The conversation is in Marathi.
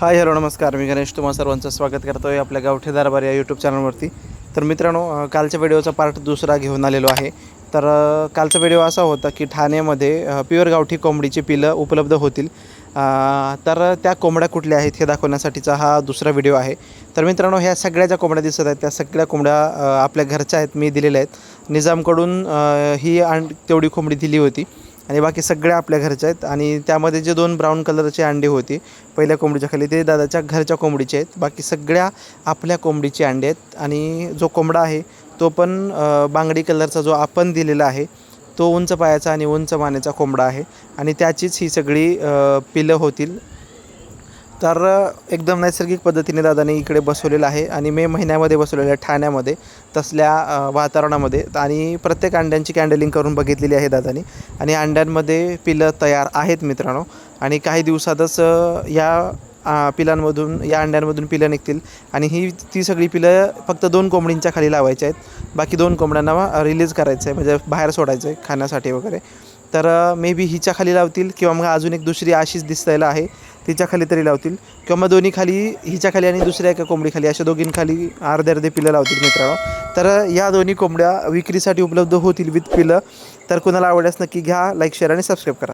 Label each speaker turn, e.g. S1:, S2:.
S1: हाय हॅलो नमस्कार. मी गणेश तुम्हा सर्वांचं स्वागत करतो आहे आपल्या गावठी दरबार या यूट्यूब चॅनलवरती. तर मित्रांनो, कालच्या व्हिडिओचा पार्ट दुसरा घेऊन आलेलो आहे. तर कालचा व्हिडिओ असा होता की ठाण्यामध्ये प्युअर गावठी कोंबडीची पिलं उपलब्ध होतील. तर त्या कोंबड्या कुठल्या आहेत हे दाखवण्यासाठीचा हा दुसरा व्हिडिओ आहे. तर मित्रांनो, ह्या सगळ्या ज्या कोंबड्या दिसत आहेत त्या सगळ्या कोंबड्या आपल्या घरच्या आहेत. मी दिलेल्या आहेत. निजामकडून ही तेवढी कोंबडी दिली होती आणि बाकी सगळ्या आपल्या घरच्या आहेत. आणि त्यामध्ये जे 2 ब्राऊन कलरचे अंडे होते पहिल्या कोंबडीच्या खाली ते दादाच्या घरच्या कोंबडीचे आहेत. बाकी सगळ्या आपल्या कोंबडीचे अंडे आहेत. आणि जो कोंबडा आहे तो पण बांगडी कलरचा जो आपण दिलेला आहे तो उंच पायाचा आणि उंच मानेचा कोंबडा आहे. आणि त्याचीच ही सगळी पिलं होतील. तर एकदम नैसर्गिक पद्धतीने दादाने इकडे बसवलेलं आहे आणि मे महिन्यामध्ये बसवलेलं आहे ठाण्यामध्ये तसल्या वातावरणामध्ये. आणि प्रत्येक अंड्यांची कॅन्डलिंग करून बघितलेली आहे दादानी. आणि अंड्यांमध्ये पिलं तयार आहेत मित्रांनो. आणि काही दिवसातच पिलांमधून या अंड्यांमधून पिलं निघतील. आणि ती सगळी पिलं फक्त 2 कोंबडींच्या खाली लावायची आहेत. बाकी 2 कोंबड्यांना रिलीज करायचं आहे, म्हणजे बाहेर सोडायचं आहे खाण्यासाठी वगैरे. तर मे बी हिच्या खाली लावतील किंवा मग अजून एक दुसरी अशीच दिसायला आहे तिच्या खाली तरी लावतील, किंवा मग दोन्ही खाली, हिच्या खाली आणि दुसऱ्या एका कोंबडीखाली, अशा दोघींखाली अर्धे पिलं लावतील मित्रांनो. तर या दोन्ही कोंबड्या विक्रीसाठी उपलब्ध होतील विथ पिलं. तर कुणाला आवडल्यास नक्की घ्या. लाईक शेअर आणि सबस्क्राईब करा.